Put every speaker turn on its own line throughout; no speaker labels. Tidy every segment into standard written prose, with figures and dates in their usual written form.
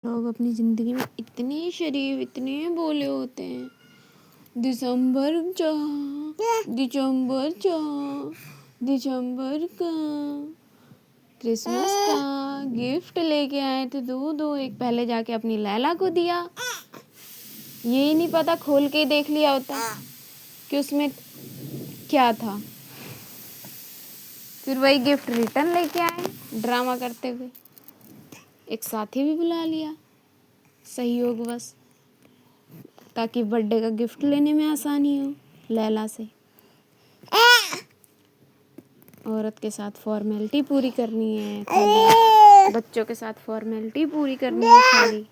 लोग अपनी ज़िंदगी में इतने शरीफ, इतने भोले होते हैं। दिसंबर का क्रिसमस का गिफ्ट लेके आए थे दो एक पहले जाके अपनी लैला को दिया। ये नहीं पता, खोल के ही देख लिया होता कि उसमें क्या था। फिर वही गिफ्ट रिटर्न लेके आए ड्रामा करते हुए। एक साथी भी बुला लिया सहयोगवश, ताकि बर्थडे का गिफ्ट लेने में आसानी हो लैला से। औरत के साथ फॉर्मेलिटी पूरी करनी है खाली, बच्चों के साथ फॉर्मेलिटी पूरी करनी है खाली,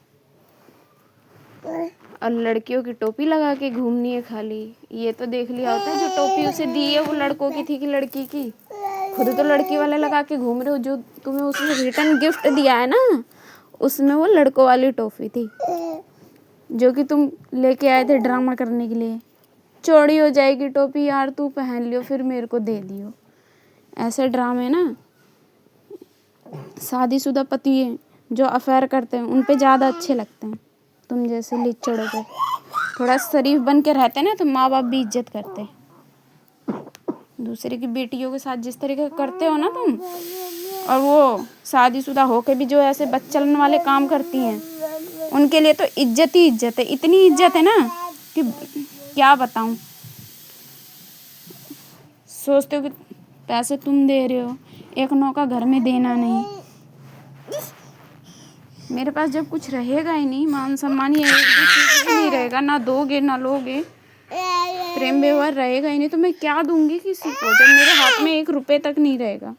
और लड़कियों की टोपी लगा के घूमनी है खाली। ये तो देख लिया होता है, जो टोपी उसे दी है वो लड़कों की थी कि लड़की की। खुद तो लड़की वाले लगा के घूम रहे हो। जो तुम्हें उसने रिटर्न गिफ्ट दिया है ना, उसमें वो लड़कों वाली टोपी थी जो कि तुम लेके आए थे ड्रामा करने के लिए। चौड़ी हो जाएगी टोपी यार, तू पहन लियो फिर मेरे को दे दियो। ऐसे ड्रामे ना शादीशुदा पति हैं जो अफेयर करते हैं उन पे ज़्यादा अच्छे लगते हैं। तुम जैसे लिच्चड़ों पे थोड़ा शरीफ बन के रहते हैं ना, तो माँ बाप भी इज्जत करते हैं। दूसरे की बेटियों के साथ जिस तरीके का करते हो ना तुम, और वो शादीशुदा होके भी जो ऐसे बच्चन वाले काम करती हैं, उनके लिए तो इज्जत ही इज्जत है। इतनी इज्जत है ना कि क्या बताऊं। सोचते हो कि पैसे तुम दे रहे हो, एक नौका घर में देना नहीं। मेरे पास जब कुछ रहेगा ही नहीं, मान सम्मान ये नहीं रहेगा, ना दोगे ना लोगे, प्रेम व्यवहार रहेगा ही नहीं, तो मैं क्या दूंगी किसी को जब मेरे हाथ में 1 रुपये तक नहीं रहेगा।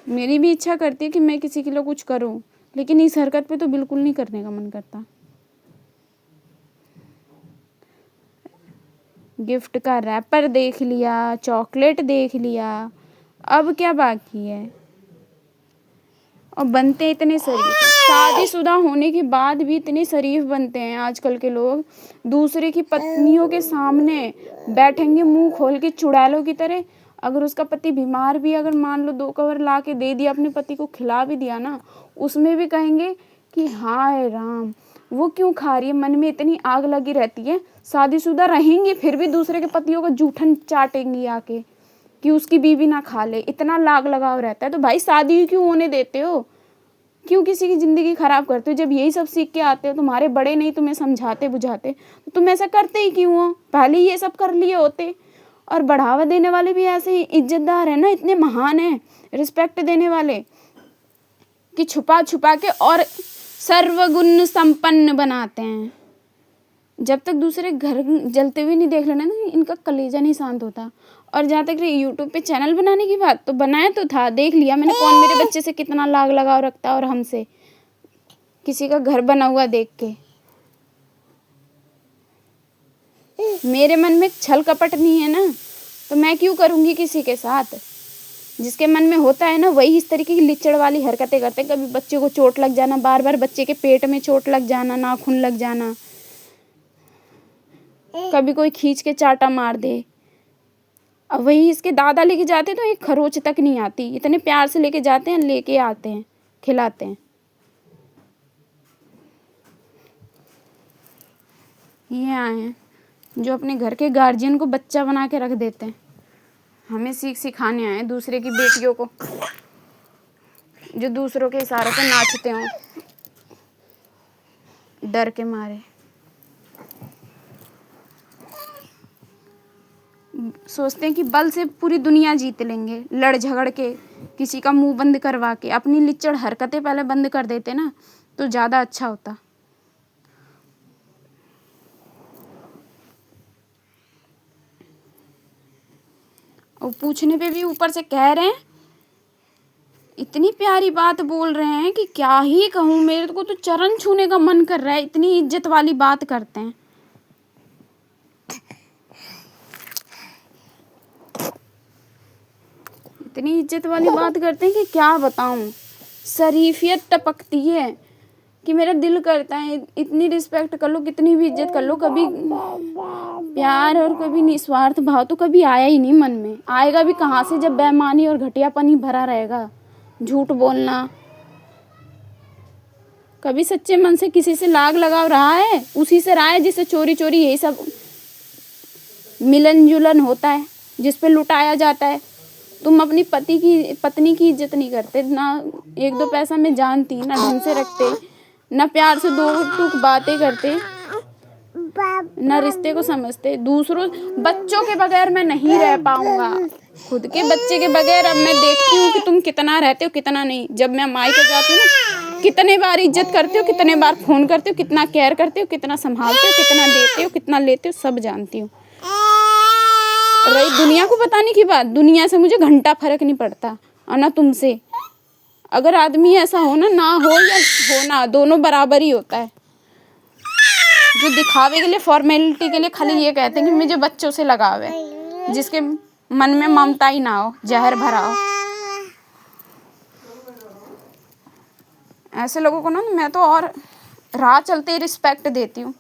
मेरी भी इच्छा करती है कि मैं किसी के लिए कुछ करूं, लेकिन इस हरकत पे तो बिल्कुल नहीं करने का मन करता। गिफ्ट का रैपर देख लिया, चॉकलेट देख लिया, अब क्या बाकी है। और बनते इतने शरीफ, शादीशुदा होने के बाद भी इतने शरीफ बनते हैं आजकल के लोग। दूसरे की पत्नियों के सामने बैठेंगे मुंह खोल के चुड़ैलों की तरह। अगर उसका पति बीमार भी, अगर मान लो 2 कवर ला के दे दिया, अपने पति को खिला भी दिया ना, उसमें भी कहेंगे कि हाय राम, वो क्यों खा रही है। मन में इतनी आग लगी रहती है। शादीशुदा रहेंगी फिर भी दूसरे के पतियों का जूठन चाटेंगी आके कि उसकी बीवी ना खा ले। इतना लाग लगाव रहता है। तो भाई शादी क्यों होने देते हो, क्यों किसी की ज़िंदगी ख़राब करते हो। जब यही सब सीख के आते हो, तुम्हारे बड़े नहीं तुम्हें समझाते बुझाते, तो तुम ऐसा करते ही क्यों हो। पहले ये सब कर लिए होते। और बढ़ावा देने वाले भी ऐसे ही इज्जतदार है ना, इतने महान हैं रिस्पेक्ट देने वाले, कि छुपा छुपा के और सर्वगुण संपन्न बनाते हैं। जब तक दूसरे घर जलते हुए नहीं देख लेना ना, इनका कलेजा नहीं शांत होता। और जहाँ तक यूट्यूब पे चैनल बनाने की बात, तो बनाया तो था, देख लिया मैंने कौन मेरे बच्चे से कितना लाग लगाव रखता है, और हमसे किसी का घर बना हुआ देख के। मेरे मन में छल कपट नहीं है ना, तो मैं क्यों करूँगी किसी के साथ। जिसके मन में होता है ना, वही इस तरीके की लिच्चड़ वाली हरकतें करते हैं। कभी बच्चे को चोट लग जाना, बार बार बच्चे के पेट में चोट लग जाना, नाखून लग जाना, कभी कोई खींच के चाटा मार दे। अब वही इसके दादा लेके जाते तो एक खरोच तक नहीं आती। इतने प्यार से लेके जाते हैं, लेके आते हैं, खिलाते हैं। ये आए हैं जो अपने घर के गार्जियन को बच्चा बना के रख देते हैं। हमें सिखाने आए दूसरे की बेटियों को, जो दूसरों के इशारों पे नाचते हों डर के मारे। सोचते हैं कि बल से पूरी दुनिया जीत लेंगे, लड़ झगड़ के, किसी का मुंह बंद करवा के। अपनी लिच्चड़ हरकतें पहले बंद कर देते ना, तो ज़्यादा अच्छा होता। और पूछने पे भी ऊपर से कह रहे हैं, इतनी प्यारी बात बोल रहे हैं कि क्या ही कहूँ। मेरे को तो चरण छूने का मन कर रहा है, इतनी इज्जत वाली बात करते हैं। इतनी इज्जत वाली बात करते हैं कि क्या बताऊं। शरीफियत टपकती है कि मेरा दिल करता है इतनी रिस्पेक्ट कर लो, कितनी भी इज्जत कर लो, कभी प्यार और कभी निस्वार्थ भाव तो कभी आया ही नहीं मन में। आएगा भी कहाँ से, जब बेईमानी और घटियापन ही भरा रहेगा, झूठ बोलना। कभी सच्चे मन से किसी से लाग लगाव रहा है? उसी से रहा है जिससे चोरी चोरी यही सब मिलन जुलन होता है, जिस पे लुटाया जाता है। तुम अपनी पत्नी की इज्जत नहीं करते ना, एक दो पैसा में जानती ना, ढंग से रखते ना, प्यार से दो टूक बातें करते ना, रिश्ते को समझते। दूसरों बच्चों के बगैर मैं नहीं रह पाऊंगा, खुद के बच्चे के बगैर। अब मैं देखती हूँ कि तुम कितना रहते हो कितना नहीं। जब मैं मायके जाती हूँ ना, कितने बार इज्जत करते हो, कितने बार फोन करते हो, कितना केयर करते हो, कितना संभालते हो, कितना देते हो, कितना लेते हो, सब जानती हूँ। रही दुनिया को बताने की बात, दुनिया से मुझे घंटा फर्क नहीं पड़ता, और ना तुमसे। अगर आदमी ऐसा हो ना हो या हो ना, दोनों बराबर ही होता है। जो दिखावे के लिए, फॉर्मेलिटी के लिए खाली ये कहते हैं कि मुझे बच्चों से लगाव है, जिसके मन में ममता ही ना हो, जहर भरा हो। ऐसे लोगों को ना मैं तो और राह चलते ही रिस्पेक्ट देती हूँ।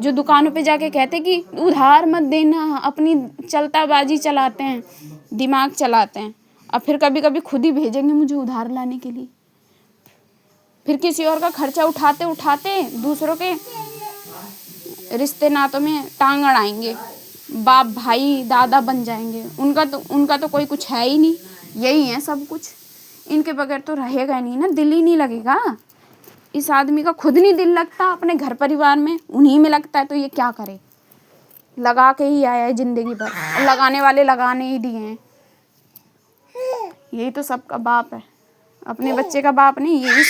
जो दुकानों पे जाके कहते कि उधार मत देना, अपनी चलताबाजी चलाते हैं, दिमाग चलाते हैं, और फिर कभी कभी खुद ही भेजेंगे मुझे उधार लाने के लिए। फिर किसी और का खर्चा उठाते उठाते दूसरों के रिश्ते नातों में टांग अड़ाएंगे, बाप भाई दादा बन जाएंगे। उनका तो कोई कुछ है ही नहीं, यही है सब कुछ। इनके बगैर तो रहेगा नहीं ना, दिल ही नहीं लगेगा। इस आदमी का खुद नहीं दिल लगता अपने घर परिवार में, उन्हीं में लगता है तो ये क्या करे। लगा के ही आया है जिंदगी भर, और लगाने वाले लगाने ही दिए हैं। यही तो सबका बाप है, अपने बच्चे का बाप नहीं, यही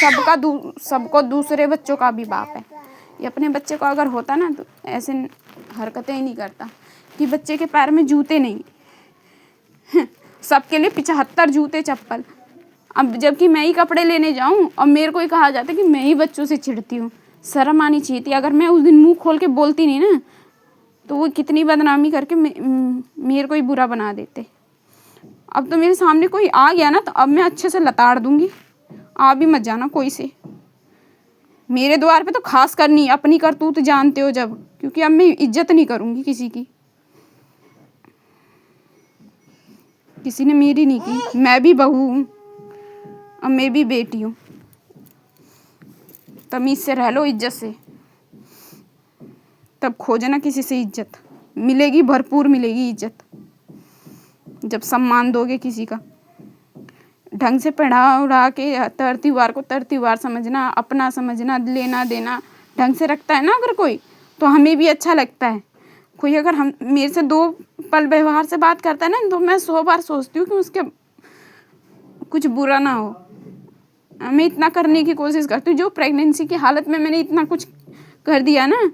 सबको दूसरे बच्चों का भी बाप है। ये अपने बच्चे को अगर होता ना तो ऐसे हरकतें ही नहीं करता कि बच्चे के पैर में जूते नहीं सबके लिए 75 जूते चप्पल। अब जबकि मैं ही कपड़े लेने जाऊं और मेरे को ही कहा जाता है कि मैं ही बच्चों से चिढ़ती हूँ। शर्म आनी चाहिए थी। अगर मैं उस दिन मुंह खोल के बोलती नहीं ना तो वो कितनी बदनामी करके मेरे को ही बुरा बना देते। अब तो मेरे सामने कोई आ गया ना तो अब मैं अच्छे से लताड़ दूंगी, आ भी मत जाना कोई से। मेरे द्वार पे तो खास करनी, अपनी करतूत जानते हो जब, क्योंकि अब मैं इज्जत नहीं करूंगी किसी की। किसी ने मेरी नहीं की, मैं भी बहू हूँ और मैं भी बेटी हूँ। तमीज से रह लो, इज्जत से, तब खोजना किसी से इज्जत मिलेगी, भरपूर मिलेगी इज्जत जब सम्मान दोगे किसी का। ढंग से पढ़ा उड़ा के तरतीवार को तरतीवार समझना, अपना समझना, लेना देना ढंग से रखता है ना अगर कोई, तो हमें भी अच्छा लगता है। कोई अगर हम मेरे से 2 पल व्यवहार से बात करता है ना तो मैं 100 बार सोचती हूँ कि उसके कुछ बुरा ना हो। मैं इतना करने की कोशिश करती हूँ। जो प्रेगनेंसी की हालत में मैंने इतना कुछ कर दिया ना,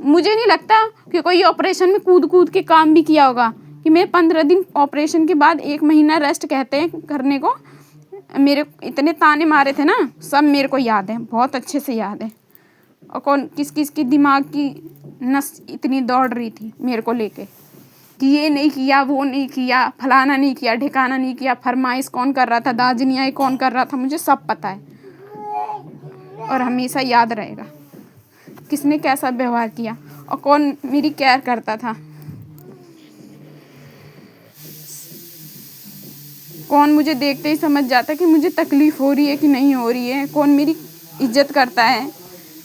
मुझे नहीं लगता कि कोई ऑपरेशन में कूद के काम भी किया होगा। कि मैं 15 दिन ऑपरेशन के बाद 1 महीना रेस्ट कहते हैं करने को, मेरे इतने ताने मारे थे ना, सब मेरे को याद है, बहुत अच्छे से याद है। और कौन किस किस की दिमाग की नस इतनी दौड़ रही थी मेरे को लेके कि ये नहीं किया, वो नहीं किया, फलाना नहीं किया, ठिकाना नहीं किया, फरमाइश कौन कर रहा था, दाजनियाँ कौन कर रहा था, मुझे सब पता है। और हमेशा याद रहेगा किसने कैसा व्यवहार किया और कौन मेरी केयर करता था, कौन मुझे देखते ही समझ जाता कि मुझे तकलीफ़ हो रही है कि नहीं हो रही है, कौन मेरी इज्जत करता है।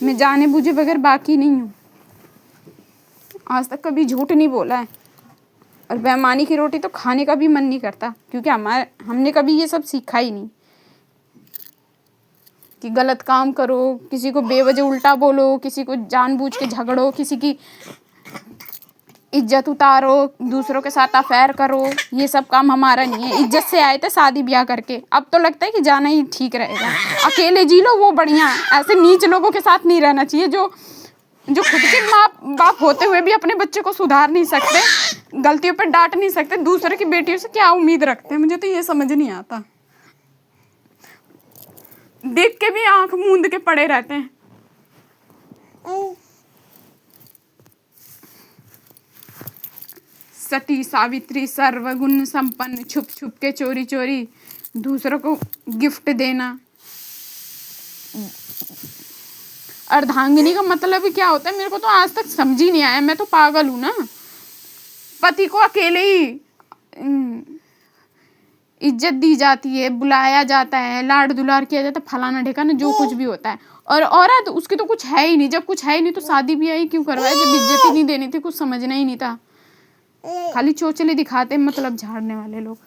मैं जाने बूझे बगैर बाकी नहीं हूँ। आज तक कभी झूठ नहीं बोला है, और बेईमानी की रोटी तो खाने का भी मन नहीं करता, क्योंकि हमने कभी ये सब सीखा ही नहीं कि गलत काम करो, किसी को बेवजह उल्टा बोलो, किसी को जानबूझ के झगड़ो, किसी की इज्जत उतारो, दूसरों के साथ अफेयर करो। ये सब काम हमारा नहीं है। इज्जत से आए थे शादी ब्याह करके, अब तो लगता है कि जाना ही ठीक रहेगा। अकेले जी लो वो बढ़िया, ऐसे नीच लोगों के साथ नहीं रहना चाहिए जो खुद के माँ बाप होते हुए भी अपने बच्चे को सुधार नहीं सकते, गलतियों पर डांट नहीं सकते, दूसरे की बेटियों से क्या उम्मीद रखते हैं। मुझे तो ये समझ नहीं आता, देख के भी आंख मूंद के पड़े रहते हैं। सती सावित्री सर्वगुण संपन्न, छुप छुप के चोरी चोरी दूसरों को गिफ्ट देना। अर्धांगिनी का मतलब क्या होता है मेरे को तो आज तक समझ ही नहीं आया। मैं तो पागल हूं ना। पति को अकेले ही इज्जत दी जाती है, बुलाया जाता है, लाड दुलार किया जाता है, फलाना ढेकाना जो कुछ भी होता है। और औरत उसकी तो कुछ है ही नहीं। जब कुछ है ही नहीं तो शादी ब्याह ही क्यों करवाए, जब इज्जत ही नहीं देनी थी, कुछ समझना ही नहीं था। खाली चोचले दिखाते मतलब झाड़ने वाले लोग।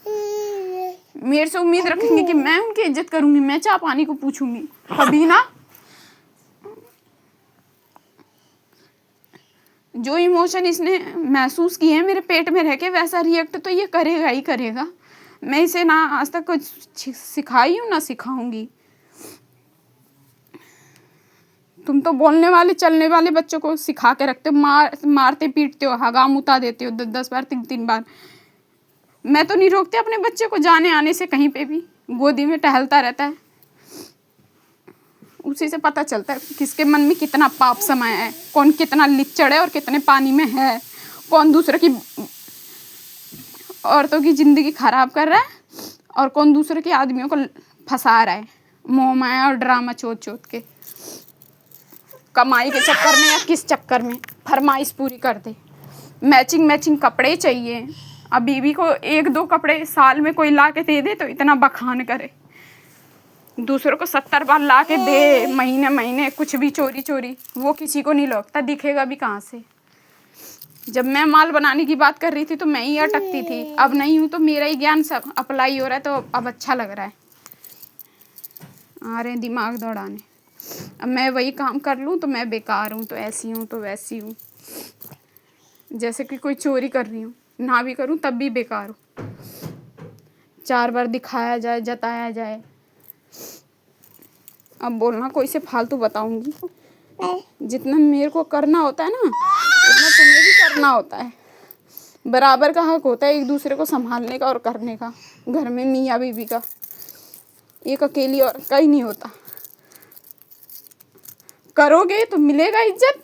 मेरे से उम्मीद रखेंगे कि मैं उनकी इज्जत करूंगी, मैं चाय पानी को पूछूंगी, कभी ना। जो इमोशन इसने महसूस किए हैं मेरे पेट में रह के, वैसा रिएक्ट तो ये करेगा ही करेगा। मैं इसे ना आज तक कुछ सिखाई हूँ ना सिखाऊंगी। तुम तो बोलने वाले चलने वाले बच्चों को सिखा के रखते हो, मारते पीटते हो, हगाम उता देते हो 10 बार 3 बार। मैं तो नहीं रोकती अपने बच्चे को जाने आने से कहीं पे भी, गोदी में टहलता रहता है। उसी से पता चलता है किसके मन में कितना पाप समाया है, कौन कितना लिच्चड़ है और कितने पानी में है, कौन दूसरे की औरतों की ज़िंदगी खराब कर रहा है और कौन दूसरे के आदमियों को फंसा रहा है मोह माया और ड्रामा चोट चोट के। कमाई के चक्कर में या किस चक्कर में फरमाइश पूरी कर दे, मैचिंग कपड़े चाहिए। अब बीवी को 1-2 कपड़े साल में कोई ला के दे दे तो इतना बखान करे, दूसरों को 70 बार ला के दे महीने कुछ भी चोरी, वो किसी को नहीं लगता, दिखेगा भी कहाँ से। जब मैं माल बनाने की बात कर रही थी तो मैं ही अटकती थी, अब नहीं हूँ तो मेरा ही ज्ञान सब अप्लाई हो रहा है, तो अब अच्छा लग रहा है। आ रहे हैं दिमाग दौड़ाने। अब मैं वही काम कर लूँ तो मैं बेकार हूँ, तो ऐसी हूँ तो वैसी हूँ। जैसे कि कोई चोरी कर रही हूँ, ना भी करूँ तब भी बेकार हूँ। 4 बार दिखाया जाए, जताया जाए। अब बोलना कोई से फालतू बताऊँगी। जितना मेरे को करना होता है ना उतना तुम्हें भी करना होता है। बराबर का हक होता है एक दूसरे को संभालने का और करने का। घर में मियाँ बीवी का, एक अकेली औरत का ही नहीं होता। करोगे तो मिलेगा इज्जत,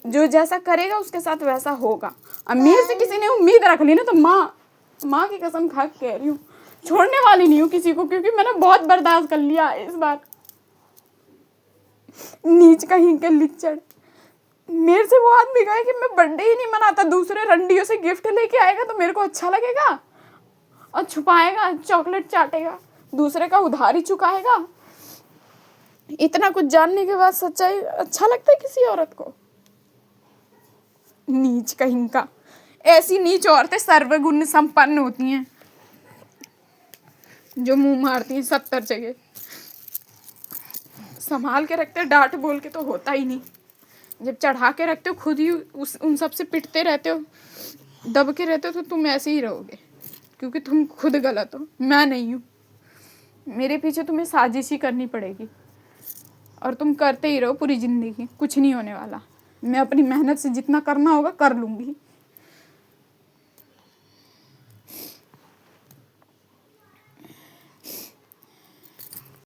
जो जैसा करेगा उसके साथ वैसा होगा। अब मेरे से किसी ने उम्मीद रख ली ना तो माँ की कसम खा के कह रही हूँ, छोड़ने वाली नहीं हूँ किसी को, क्योंकि मैंने बहुत बर्दाश्त कर लिया इस बार। नीच कहीं के लिच्चड़। मेरे से वो आदमी कहे कि मैं बर्थडे ही नहीं मनाता, दूसरे रंडियों से गिफ्ट लेके आएगा तो मेरे को अच्छा लगेगा, और छुपाएगा, चॉकलेट चाटेगा, दूसरे का उधारी चुकाएगा। इतना कुछ जानने के बाद सच्चाई अच्छा लगता है किसी औरत को? नीच कहीं का। ऐसी नीच औरतें सर्वगुण संपन्न होती हैं जो मुंह मारती हैं 70 जगह। संभाल के रखते, डांट बोल के तो होता ही नहीं। जब चढ़ा के रखते हो खुद ही उन सब से पिटते रहते हो, दब के रहते हो, तो तुम ऐसे ही रहोगे, क्योंकि तुम खुद गलत हो, मैं नहीं हूँ। मेरे पीछे तुम्हें साजिश ही करनी पड़ेगी और तुम करते ही रहो पूरी ज़िंदगी, कुछ नहीं होने वाला। मैं अपनी मेहनत से जितना करना होगा कर लूँगी।